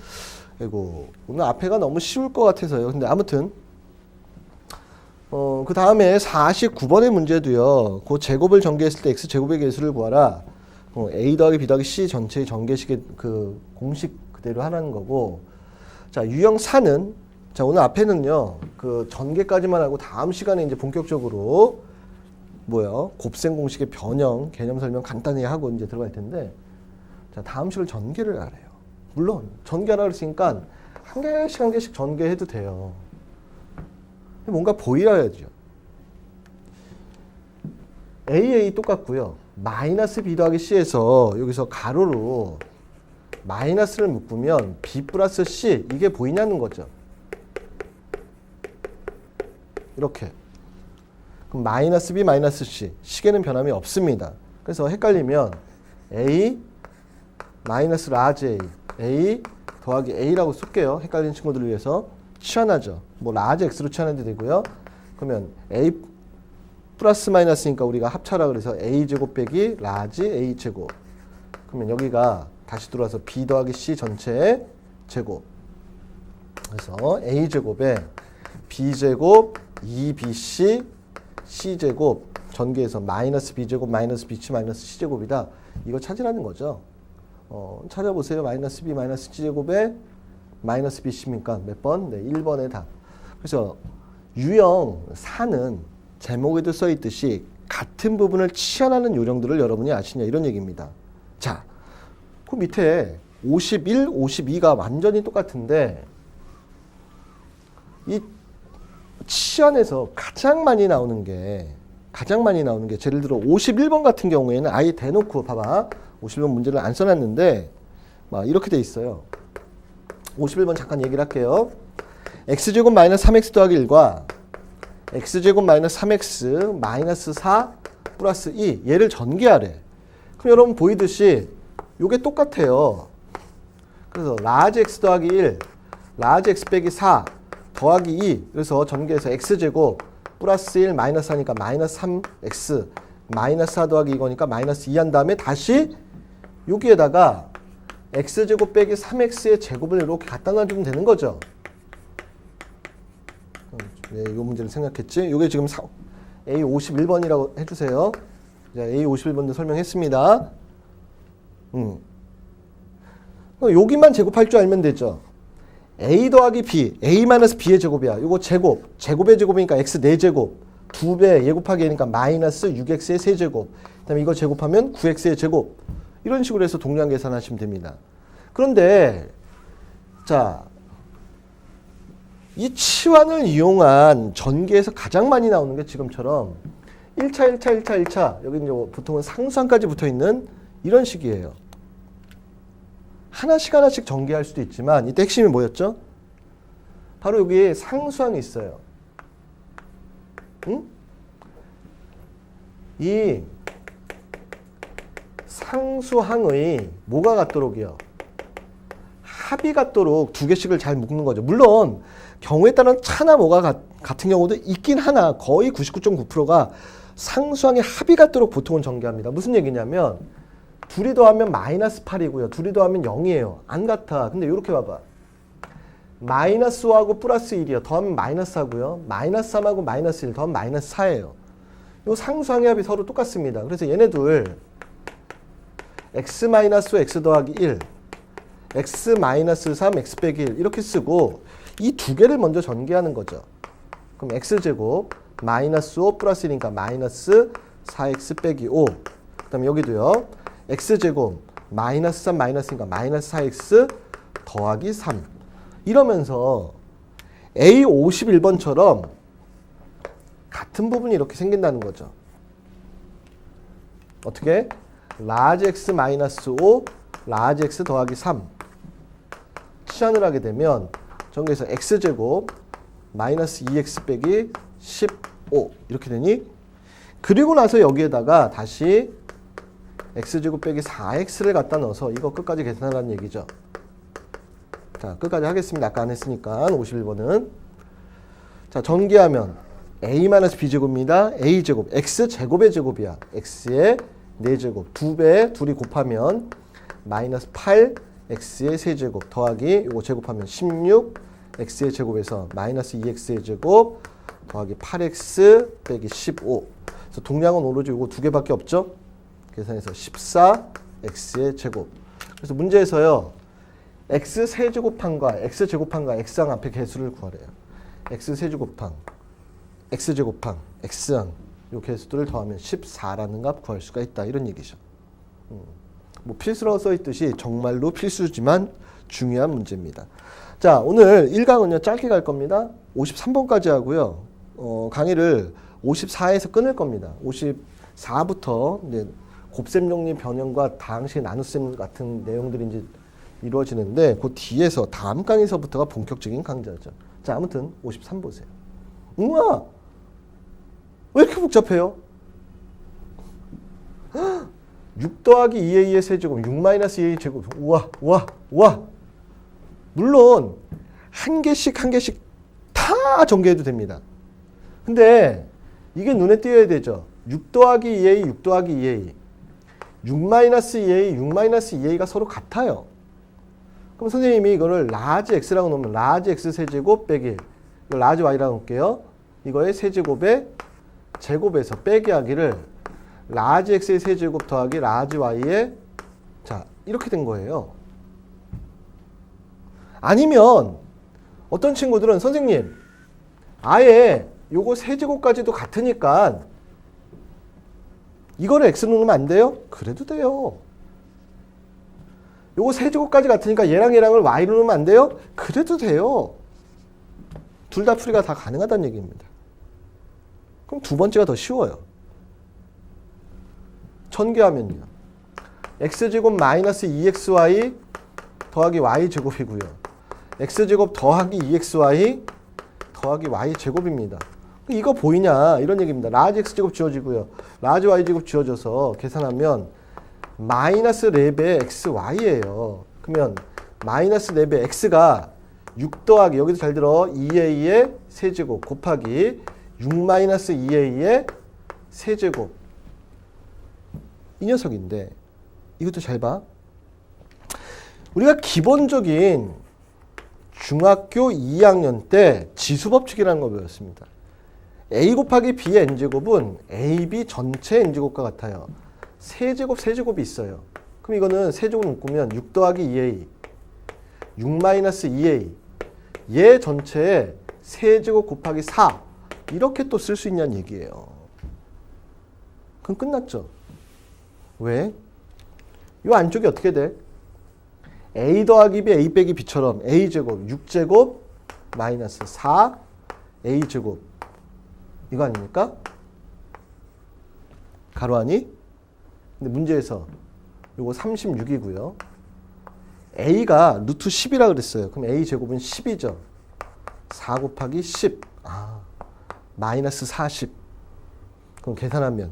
그리고 오늘 앞에가 너무 쉬울 것 같아서요. 근데 아무튼 그 다음에 49번의 문제도요. 그 제곱을 전개했을 때 x제곱의 개수를 구하라. a 더하기 b 더하기 c 전체의 전개식의 그 공식 그대로 하라는 거고. 자, 유형 4는 자, 오늘 앞에는요. 그 전개까지만 하고 다음 시간에 이제 본격적으로 곱셈 공식의 변형, 개념 설명 간단히 하고 이제 들어갈 텐데. 자, 다음 식을 전개를 하래요. 물론 전개하라 그랬으니까 한 개씩 전개해도 돼요. 뭔가 보이라야죠. a 똑같고요. 마이너스 b 더하기 c에서 여기서 가로로 마이너스를 묶으면 b 플러스 c 이게 보이냐는 거죠. 이렇게. 그럼 마이너스 b 마이너스 c 식에는 변함이 없습니다. 그래서 헷갈리면 a 마이너스 라지 a 더하기 a라고 쓸게요. 헷갈리는 친구들을 위해서. 치환하죠. 뭐 라지 x로 치환해도 되고요. 그러면 a 플러스 마이너스니까 우리가 합차라 그래서 a 제곱 빼기 라지 a 제곱. 그러면 여기가 다시 들어와서 b 더하기 c 전체의 제곱. 그래서 a 제곱에 b 제곱 2bc c 제곱 전개해서 마이너스 b제곱 마이너스 bc 마이너스 c제곱이다. 이거 찾으라는 거죠. 찾아보세요. 마이너스 b 마이너스 c제곱에 마이너스 bc입니까? 몇 번? 네, 1번의 답. 그래서 유형 4는 제목에도 써있듯이 같은 부분을 치환하는 요령들을 여러분이 아시냐 이런 얘기입니다. 자, 그 밑에 51, 52가 완전히 똑같은데 이 치환에서 가장 많이 나오는 게 예를 들어 51번 같은 경우에는 아예 대놓고 봐봐. 51번 문제를 안 써놨는데 막 이렇게 돼 있어요. 51번 잠깐 얘기를 할게요. x제곱 마이너스 3x 더하기 1과 x제곱 마이너스 3x 마이너스 4 플러스 2 얘를 전개하래. 그럼 여러분 보이듯이 요게 똑같아요. 그래서 라지 x 더하기 1 라지 x 빼기 4 더하기 2 그래서 전개해서 x제곱 플러스 1 마이너스 하니까 마이너스 3x 마이너스 4 더하기 이거니까 마이너스 2 한 다음에 다시 여기에다가 x제곱 빼기 3x의 제곱을 이렇게 갖다 놔주면 되는 거죠. 네, 이 문제를 생각했지. 이게 지금 A51번이라고 해주세요. 자, A51번도 설명했습니다. 여기만 제곱할 줄 알면 되죠. A 더하기 B, A 마이너스 B의 제곱이야. 이거 제곱의 제곱이니까 X 4제곱, 2배, 얘 곱하기 A니까 마이너스 6X의 세제곱, 그 다음에 이거 제곱하면 9X의 제곱. 이런 식으로 해서 동량 계산하시면 됩니다. 그런데, 자, 이 치환을 이용한 전개에서 가장 많이 나오는 게 지금처럼 1차, 여기 이제 보통은 상수항까지 붙어 있는 이런 식이에요. 하나씩 전개할 수도 있지만 이때 핵심이 뭐였죠? 바로 여기에 상수항이 있어요. 응? 이 상수항의 뭐가 같도록이요? 합이 같도록 두 개씩을 잘 묶는 거죠. 물론 경우에 따른 차나 뭐가 같은 경우도 있긴 하나 거의 99.9%가 상수항의 합이 같도록 보통은 전개합니다. 무슨 얘기냐면 둘이 더하면 마이너스 8이고요. 둘이 더하면 0이에요. 안 같아. 근데 이렇게 봐봐. 마이너스 5하고 플러스 1이요. 더하면 마이너스 4고요. 마이너스 3하고 마이너스 1 더하면 마이너스 4예요. 이 상수항의 합이 서로 똑같습니다. 그래서 얘네 둘 x 마이너스 5 x 더하기 1 x 마이너스 3 x 빼기 1 이렇게 쓰고 이 두 개를 먼저 전개하는 거죠. 그럼 x제곱 마이너스 5 플러스 1이니까 마이너스 4x 빼기 5 그 다음에 여기도요. x제곱 마이너스 3 마이너스니까 마이너스 4x 더하기 3 이러면서 A51번처럼 같은 부분이 이렇게 생긴다는 거죠. 어떻게? 라지 x 마이너스 5 라지 x 더하기 3 치환을 하게 되면 전개해서 x제곱 마이너스 2x 빼기 15 이렇게 되니 그리고 나서 여기에다가 다시 x제곱 빼기 4x를 갖다 넣어서 이거 끝까지 계산하라는 얘기죠. 자, 끝까지 하겠습니다. 아까 안 했으니까 51번은 자, 전개하면 a-b제곱입니다. a제곱 x제곱의 제곱이야. x의 4제곱 2배 둘이 곱하면 마이너스 8 x의 세제곱 더하기 이거 제곱하면 16 x의 제곱에서 마이너스 2x의 제곱 더하기 8x 빼기 15 그래서 동량은 오로지 이거 두 개밖에 없죠. 계산해서 14 x의 제곱. 그래서 문제에서요. x 세제곱항과 x 제곱항과 x항 앞에 개수를 구하래요. x 세제곱항, x 제곱항, x항 이 개수들을 더하면 14라는 값 구할 수가 있다. 이런 얘기죠. 뭐 필수라고 써있듯이 정말로 필수지만 중요한 문제입니다. 자, 오늘 1강은요 짧게 갈 겁니다. 53번까지 하고요. 강의를 54에서 끊을 겁니다. 54부터 이제 곱셈 정리 변형과 다항식 나눗셈 같은 내용들이 이제 이루어지는데 그 뒤에서 다음 강의서부터가 본격적인 강좌죠. 자, 아무튼 53 보세요. 우와! 왜 이렇게 복잡해요? 6 더하기 2a의 세제곱 6 마이너스 2a 제곱 우와 물론 한 개씩 다 전개해도 됩니다. 근데 이게 눈에 띄어야 되죠. 6 더하기 2a 6 더하기 2a 6 마이너스 2a 6 마이너스 2a가 서로 같아요. 그럼 선생님이 이거를 라지 x라고 놓으면 라지 x 세제곱 빼기 이거 라지 y라고 놓을게요. 이거의 세제곱의 제곱에서 빼기 하기를 라지 x의 세제곱 더하기 라지 y의 자 이렇게 된 거예요. 아니면 어떤 친구들은 선생님 아예 요거 세제곱까지도 같으니까 이거를 x로 넣으면 안 돼요? 그래도 돼요. 요거 세제곱까지 같으니까 얘랑 얘랑을 y로 넣으면 안 돼요? 그래도 돼요. 둘 다 풀이가 다 가능하다는 얘기입니다. 그럼 두 번째가 더 쉬워요. 전개하면요. x제곱 마이너스 2xy 더하기 y제곱이고요. x제곱 더하기 2xy 더하기 y제곱입니다. 이거 보이냐 이런 얘기입니다. 라지 x제곱 지워지고요. 라지 y제곱 지워져서 계산하면 마이너스 4배 xy예요. 그러면 마이너스 4배 x가 6 더하기 여기도 잘 들어 2a의 세제곱 곱하기 6 마이너스 2a의 세제곱 이 녀석인데 이것도 잘 봐. 우리가 기본적인 중학교 2학년 때 지수법칙이라는 걸 배웠습니다. a 곱하기 b의 n제곱은 ab 전체 n제곱과 같아요. 세제곱 세제곱이 있어요. 그럼 이거는 세제곱 묶으면 6 더하기 2a 6 마이너스 2a 얘 전체에 세제곱 곱하기 4 이렇게 또 쓸 수 있냐는 얘기예요. 그럼 끝났죠. 왜? 이 안쪽이 어떻게 돼? a 더하기 b, a 빼기 b처럼 a제곱 6제곱 마이너스 4 a제곱 이거 아닙니까? 가로 하니? 근데 문제에서 요거 36이고요. a가 루트 10이라 그랬어요. 그럼 a제곱은 10이죠. 4 곱하기 10 마이너스 40 그럼 계산하면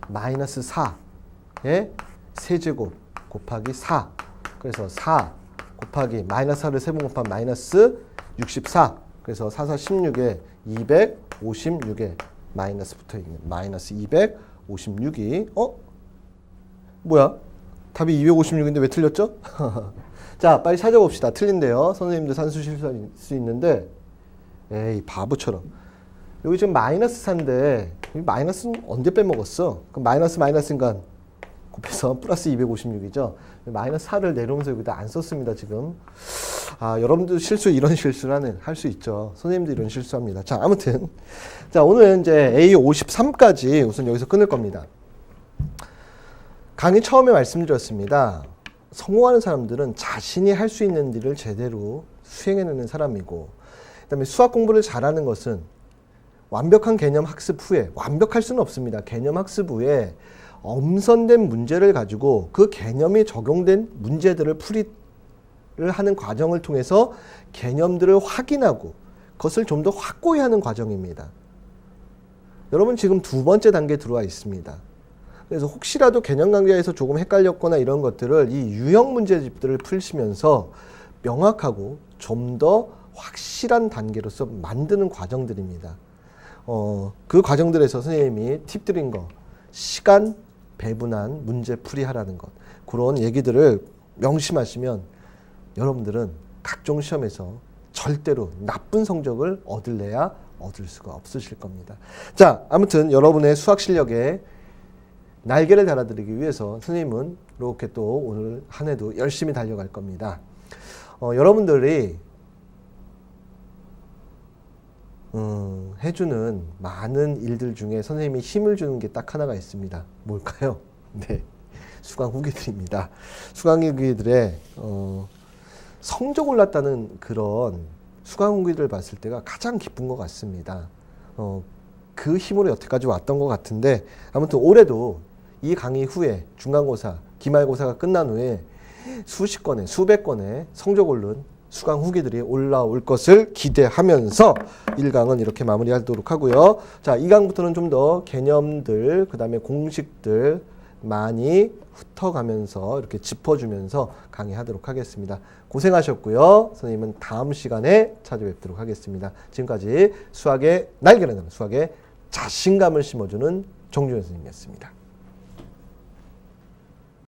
마이너스 4의 세제곱 곱하기 4 그래서 4 곱하기 마이너스 4를 3번 곱하면 마이너스 64 그래서 4, 4, 16에 256에 마이너스 붙어있는 마이너스 256이 뭐야? 답이 256인데 왜 틀렸죠? 자 빨리 찾아봅시다. 틀린데요. 선생님들 산수 실수할 수 있는데 에이 바보처럼 여기 지금 마이너스 4인데 마이너스는 언제 빼먹었어? 그럼 마이너스인가 곱해서 플러스 256이죠. 마이너스 4를 내려오면서 여기다 안 썼습니다. 지금 여러분들 이런 실수를 할 수 있죠. 선생님도 이런 실수합니다. 자 아무튼 자 오늘 이제 A53까지 우선 여기서 끊을 겁니다. 강의 처음에 말씀드렸습니다. 성공하는 사람들은 자신이 할 수 있는 일을 제대로 수행해내는 사람이고 그다음에 수학 공부를 잘하는 것은 완벽한 개념 학습 후에 완벽할 수는 없습니다. 개념 학습 후에 엄선된 문제를 가지고 그 개념이 적용된 문제들을 풀이를 하는 과정을 통해서 개념들을 확인하고 그것을 좀 더 확고히 하는 과정입니다. 여러분 지금 두 번째 단계에 들어와 있습니다. 그래서 혹시라도 개념 강좌에서 조금 헷갈렸거나 이런 것들을 이 유형 문제집들을 풀시면서 명확하고 좀 더 확실한 단계로서 만드는 과정들입니다. 그 과정들에서 선생님이 팁 드린 거 시간 배분한 문제 풀이하라는 것 그런 얘기들을 명심하시면 여러분들은 각종 시험에서 절대로 나쁜 성적을 얻을 수가 없으실 겁니다. 자, 아무튼 여러분의 수학 실력에 날개를 달아드리기 위해서 선생님은 이렇게 또 오늘 한 해도 열심히 달려갈 겁니다. 여러분들이 해주는 많은 일들 중에 선생님이 힘을 주는 게 딱 하나가 있습니다. 뭘까요? 네, 수강 후기들입니다. 수강 후기들의 성적 올랐다는 그런 수강 후기를 봤을 때가 가장 기쁜 것 같습니다. 그 힘으로 여태까지 왔던 것 같은데 아무튼 올해도 이 강의 후에 중간고사, 기말고사가 끝난 후에 수십 건의, 수백 건의 성적 오른 수강 후기들이 올라올 것을 기대하면서 1강은 이렇게 마무리하도록 하고요. 자, 2강부터는 좀 더 개념들, 그 다음에 공식들 많이 훑어가면서 이렇게 짚어주면서 강의하도록 하겠습니다. 고생하셨고요. 선생님은 다음 시간에 찾아뵙도록 하겠습니다. 지금까지 수학의 날개라는 수학의 자신감을 심어주는 정준현 선생님이었습니다.